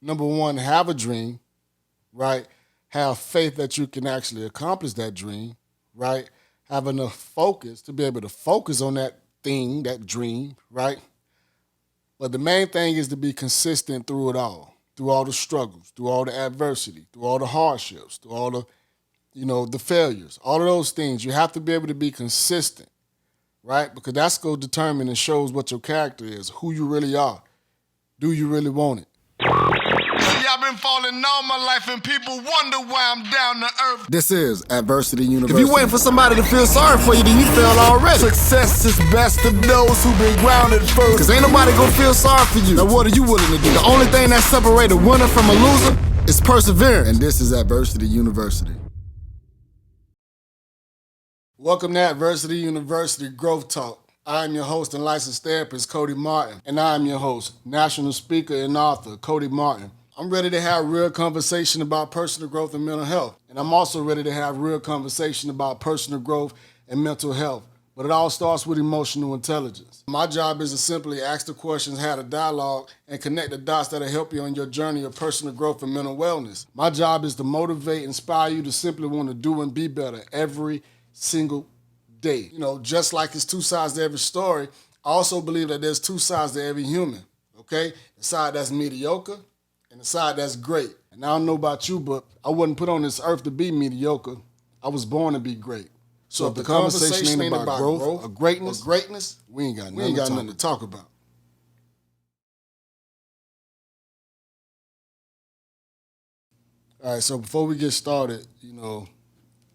number one, have a dream, right? Have faith that you can actually accomplish that dream, right? Have enough focus to be able to focus on that thing, that dream, right? But the main thing is to be consistent through it all, through all the struggles, through all the adversity, through all the hardships, through all the, the failures, all of those things. You have to be able to be consistent, right? Because that's going to determine and shows what your character is, who you really are. Do you really want it? See, I've been falling all my life and people wonder why I'm down to earth. This is Adversity University. If you waiting for somebody to feel sorry for you, then you failed already. Success is best to those who've been grounded first. Cause ain't nobody gonna feel sorry for you. Now what are you willing to do? The only thing that separates a winner from a loser is perseverance. And this is Adversity University. Welcome to Adversity University Growth Talk. I am your host and licensed therapist, Coty Martin. And I am your host, national speaker and author, Coty Martin. I'm ready to have real conversation about personal growth and mental health. And I'm also ready to have real conversation about personal growth and mental health. But it all starts with emotional intelligence. My job is to simply ask the questions, have a dialogue, and connect the dots that'll help you on your journey of personal growth and mental wellness. My job is to motivate, inspire you to simply want to do and be better every single day. Just like it's two sides to every story, I also believe that there's two sides to every human, okay? The side that's mediocre and the side that's great. And I don't know about you, but I wasn't put on this earth to be mediocre. I was born to be great. So if the conversation ain't about growth or greatness, we ain't got nothing to talk about. All right, so before we get started, you know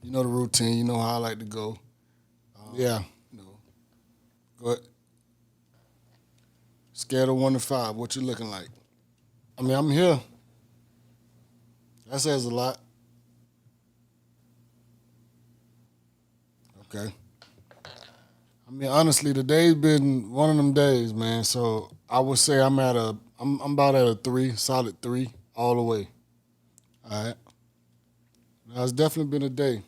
the routine, you know how I like to go. Go ahead. Scale of 1 to 5, what you looking like? I mean, I'm here. That says a lot. Okay. I mean, honestly, today's been one of them days, man. So I would say I'm about at a 3, solid 3, all the way. All right. Now, it's definitely been a day.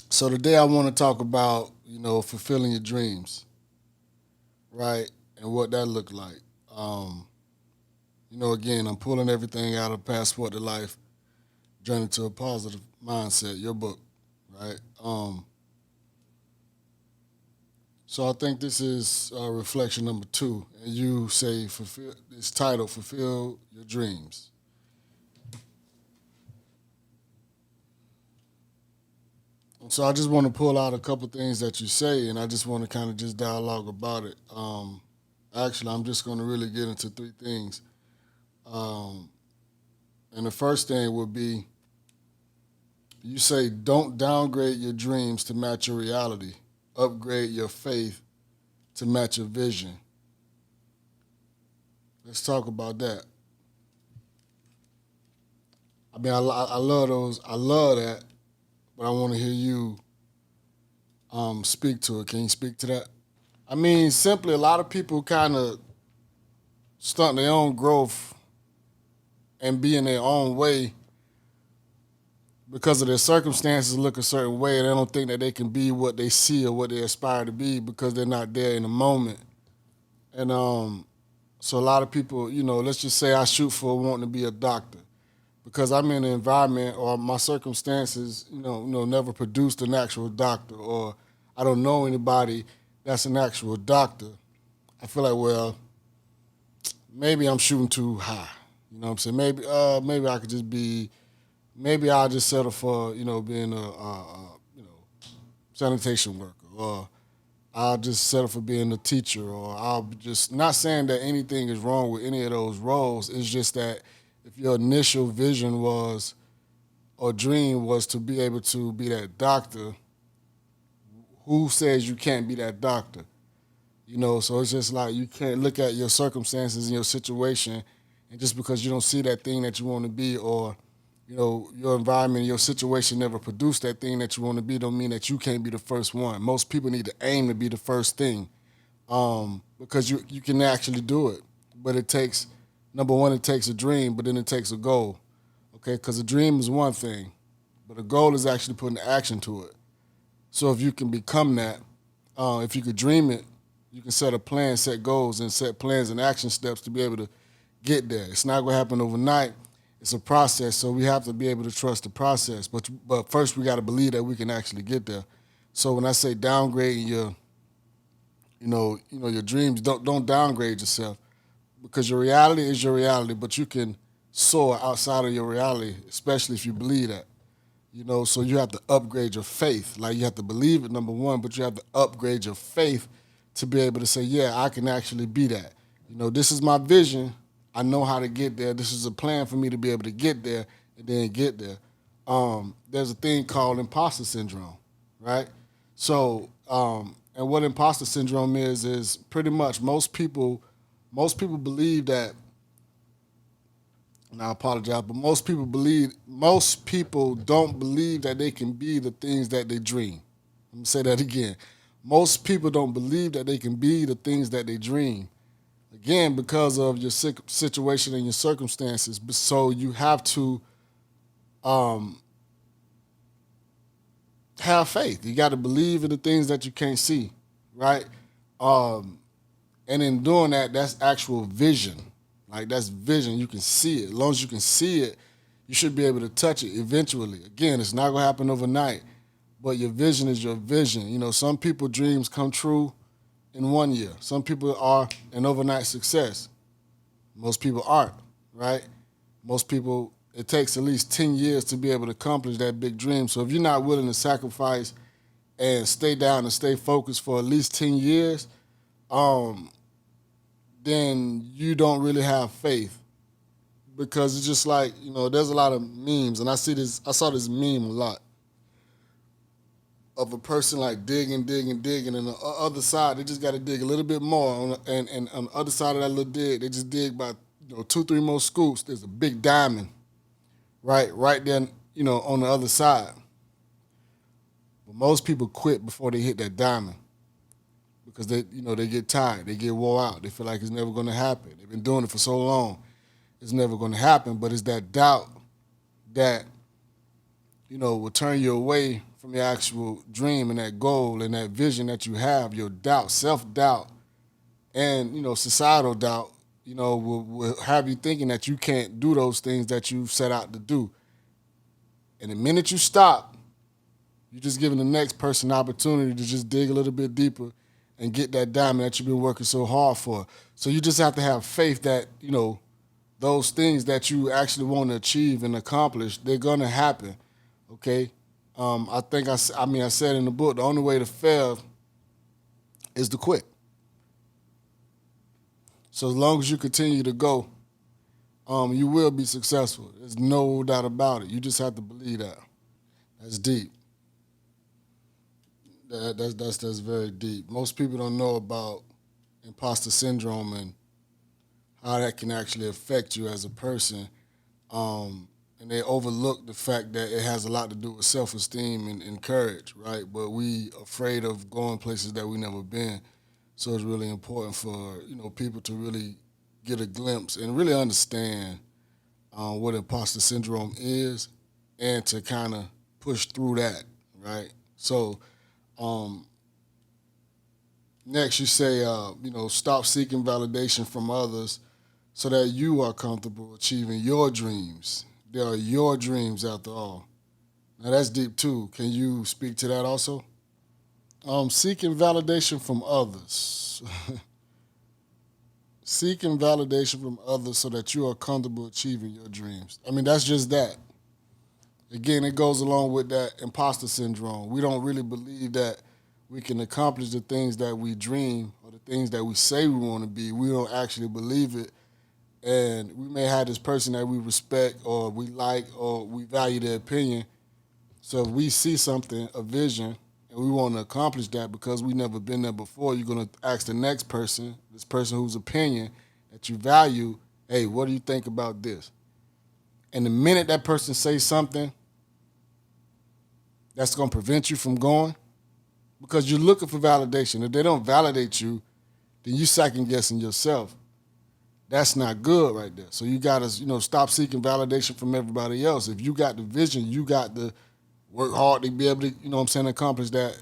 So today I want to talk about, fulfilling your dreams, right? And what that looked like. Again, I'm pulling everything out of Passport to Life, Journey to a Positive Mindset, your book, right? So I think this is reflection number 2. And you say, it's titled, Fulfill Your Dreams. So I just want to pull out a couple things that you say, and I just want to kind of just dialogue about it. Actually, I'm just going to really get into 3 things. And the first thing would be, you say, don't downgrade your dreams to match your reality. Upgrade your faith to match your vision. Let's talk about that. I mean, I love those. I love that. But I want to hear you speak to it. Can you speak to that? I mean, simply, a lot of people kind of stunt their own growth and be in their own way because of their circumstances look a certain way, and they don't think that they can be what they see or what they aspire to be because they're not there in the moment. And so a lot of people, let's just say I shoot for wanting to be a doctor, because I'm in an environment or my circumstances, never produced an actual doctor, or I don't know anybody that's an actual doctor. I feel like, well, maybe I'm shooting too high. You know what I'm saying? Maybe I could just maybe I'll just settle for, being a sanitation worker, or I'll just settle for being a teacher, or I'll just, not saying that anything is wrong with any of those roles. It's just that if your initial vision was, or dream was to be able to be that doctor, who says you can't be that doctor? So it's just like you can't look at your circumstances and your situation, and just because you don't see that thing that you want to be, or, your environment, your situation never produced that thing that you want to be, don't mean that you can't be the first one. Most people need to aim to be the first thing, because you can actually do it. But it takes, number one, it takes a dream, but then it takes a goal, okay? Because a dream is one thing, but a goal is actually putting action to it. So if you can become that, if you could dream it, you can set a plan, set goals, and set plans and action steps to be able to get there. It's not going to happen overnight. It's a process, so we have to be able to trust the process. But first, we got to believe that we can actually get there. So when I say downgrading your dreams, don't downgrade yourself, because your reality is your reality. But you can soar outside of your reality, especially if you believe that. So you have to upgrade your faith. Like, you have to believe it, number one, but you have to upgrade your faith to be able to say, yeah, I can actually be that. This is my vision. I know how to get there. This is a plan for me to be able to get there and then get there. There's a thing called imposter syndrome, right? So, and what imposter syndrome is pretty much most people believe that, and I apologize, but most people don't believe that they can be the things that they dream. Let me say that again. Most people don't believe that they can be the things that they dream. Again, because of your situation and your circumstances. So you have to have faith. You got to believe in the things that you can't see, right? And in doing that, that's actual vision. Like, that's vision. You can see it. As long as you can see it, you should be able to touch it eventually. Again, it's not going to happen overnight, but your vision is your vision. Some people dreams come true in 1 year. Some people are an overnight success. Most people aren't, right? Most people, it takes at least 10 years to be able to accomplish that big dream. So if you're not willing to sacrifice and stay down and stay focused for at least 10 years, then you don't really have faith. Because it's just like, there's a lot of memes, and I saw this meme a lot, of a person like digging, and the other side, they just got to dig a little bit more. And on the other side of that little dig, they just dig about 2-3 more scoops. There's a big diamond, right there, on the other side. But most people quit before they hit that diamond, because they get tired, they get wore out, they feel like it's never going to happen. They've been doing it for so long, it's never going to happen. But it's that doubt that will turn you away from your actual dream and that goal and that vision that you have. Your doubt, self-doubt, and societal doubt, will have you thinking that you can't do those things that you've set out to do. And the minute you stop, you're just giving the next person an opportunity to just dig a little bit deeper and get that diamond that you've been working so hard for. So you just have to have faith that, those things that you actually want to achieve and accomplish, they're going to happen, okay? I think I said in the book, the only way to fail is to quit. So as long as you continue to go, you will be successful. There's no doubt about it. You just have to believe that. That's deep. That's very deep. Most people don't know about imposter syndrome and how that can actually affect you as a person. And they overlook the fact that it has a lot to do with self-esteem and courage, right? But we afraid of going places that we never been. So it's really important for people to really get a glimpse and really understand what imposter syndrome is, and to kind of push through that, right? So next you say, stop seeking validation from others so that you are comfortable achieving your dreams. They are your dreams after all. Now that's deep too. Can you speak to that also? Seeking validation from others. Seeking validation from others so that you are comfortable achieving your dreams. I mean, that's just that. Again, it goes along with that imposter syndrome. We don't really believe that we can accomplish the things that we dream or the things that we say we want to be. We don't actually believe it. And we may have this person that we respect or we like or we value their opinion. So if we see something, a vision, and we want to accomplish that because we've never been there before, you're going to ask the next person, this person whose opinion that you value, hey, what do you think about this? And the minute that person says something that's going to prevent you from going, because you're looking for validation. If they don't validate you, then you second-guessing yourself. That's not good right there. So you got to, stop seeking validation from everybody else. If you got the vision, you got to work hard to be able to, accomplish that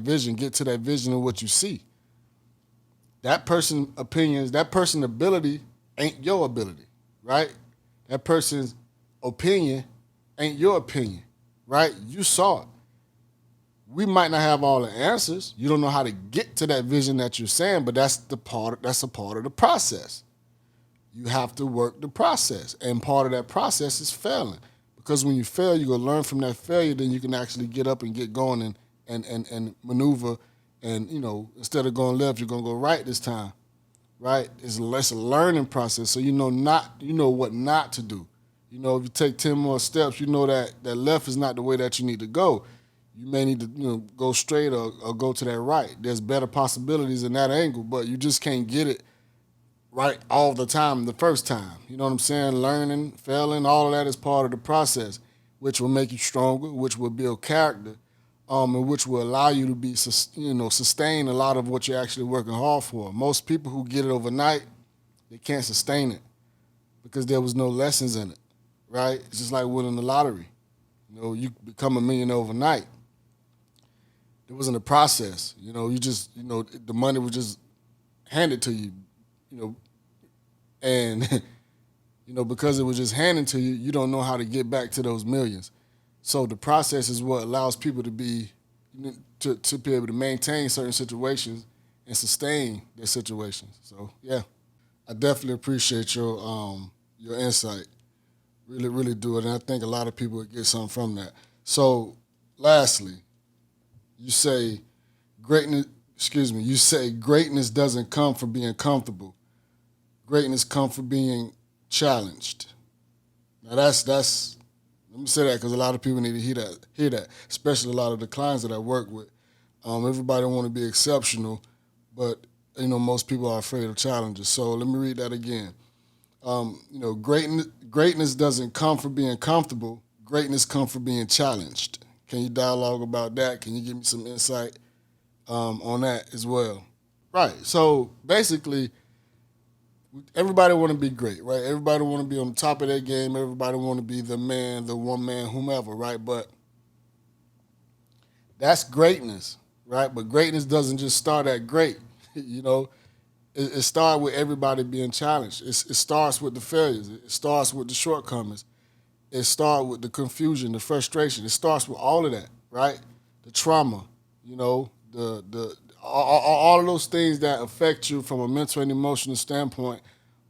vision, get to that vision of what you see. That person's opinions, that person's ability ain't your ability, right? That person's opinion ain't your opinion, right? You saw it. We might not have all the answers. You don't know how to get to that vision that you're saying, but that's a part of the process. You have to work the process. And part of that process is failing. Because when you fail, you're gonna learn from that failure, then you can actually get up and get going and maneuver. And, instead of going left, you're gonna go right this time. Right? It's less a learning process. So you know what not to do. If you take 10 more steps, you know that left is not the way that you need to go. You may need to go straight or go to that right. There's better possibilities in that angle, but you just can't get it right all the time the first time. You know what I'm saying? Learning, failing, all of that is part of the process, which will make you stronger, which will build character, and which will allow you to be, sustain a lot of what you're actually working hard for. Most people who get it overnight, they can't sustain it because there was no lessons in it, right? It's just like winning the lottery. You become a millionaire overnight. There wasn't a process. You just, the money was just handed to you, and, because it was just handed to you, you don't know how to get back to those millions. So the process is what allows people to be able to maintain certain situations and sustain their situations. So yeah, I definitely appreciate your insight. Really, really do it, and I think a lot of people would get something from that. So, lastly, you say greatness. You say greatness doesn't come from being comfortable. Greatness comes from being challenged. Now that's. Let me say that because a lot of people need to hear that, especially a lot of the clients that I work with. Everybody want to be exceptional, but most people are afraid of challenges. So let me read that again. Greatness doesn't come from being comfortable. Greatness comes from being challenged. Can you dialogue about that? Can you give me some insight on that as well? Right. So basically, everybody want to be great, right? Everybody want to be on the top of their game. Everybody want to be the man, the one man, whomever, right? But that's greatness, right? But greatness doesn't just start at great, It starts with everybody being challenged. It starts with the failures. It starts with the shortcomings. It starts with the confusion, the frustration. It starts with all of that, right? The trauma, all of those things that affect you from a mental and emotional standpoint,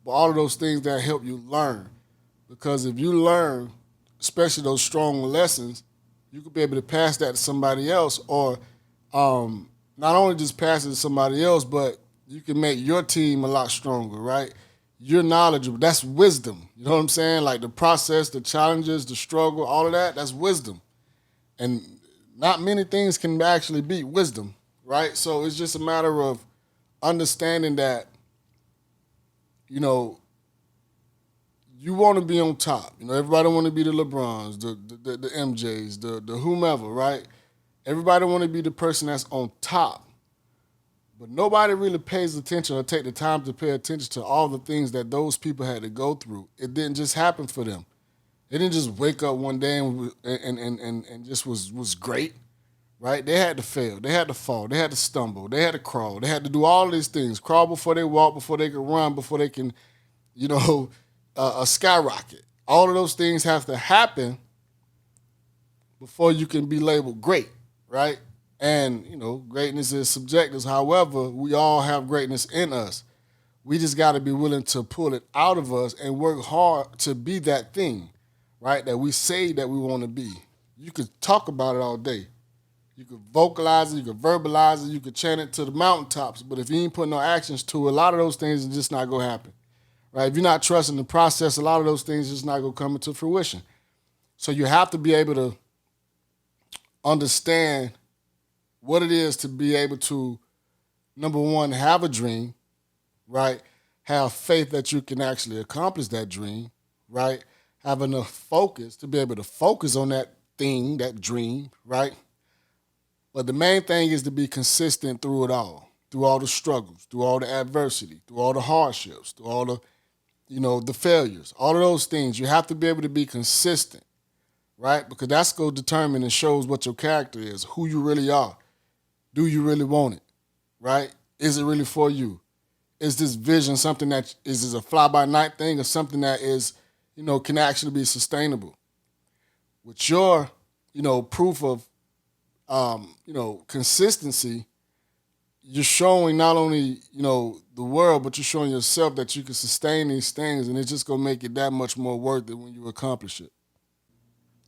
but all of those things that help you learn. Because if you learn, especially those strong lessons, you could be able to pass that to somebody else, or not only just pass it to somebody else, but you can make your team a lot stronger, right? You're knowledgeable. That's wisdom. You know what I'm saying? Like the process, the challenges, the struggle, all of that, that's wisdom. And not many things can actually beat wisdom, right? So it's just a matter of understanding that, you want to be on top. Everybody want to be the LeBrons, the MJs, the whomever, right? Everybody want to be the person that's on top. But nobody really pays attention or take the time to pay attention to all the things that those people had to go through. It didn't just happen for them. They didn't just wake up one day and just was great, right? They had to fail. They had to fall. They had to stumble. They had to crawl. They had to do all of these things. Crawl before they walk, before they can run, before they can, skyrocket. All of those things have to happen before you can be labeled great, right? And, greatness is subjective. However, we all have greatness in us. We just got to be willing to pull it out of us and work hard to be that thing, right, that we say that we want to be. You could talk about it all day. You could vocalize it, you could verbalize it, you could chant it to the mountaintops, but if you ain't put no actions to it, a lot of those things are just not going to happen, right? If you're not trusting the process, a lot of those things are just not going to come into fruition. So you have to be able to understand what it is to be able to, number one, have a dream, right? Have faith that you can actually accomplish that dream, right? Have enough focus to be able to focus on that thing, that dream, right? But the main thing is to be consistent through it all, through all the struggles, through all the adversity, through all the hardships, through all the, the failures, all of those things. You have to be able to be consistent, right? Because that's going to determine and shows what your character is, who you really are. Do you really want it, right? Is it really for you? is this vision something that is a fly-by-night thing or something that is, can actually be sustainable? With your, proof of, consistency, you're showing not only, the world, but you're showing yourself that you can sustain these things, and it's just going to make it that much more worth it when you accomplish it.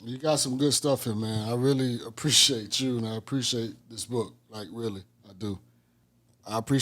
You got some good stuff here, man. I really appreciate you, and I appreciate this book. Like, really, I do. I appreciate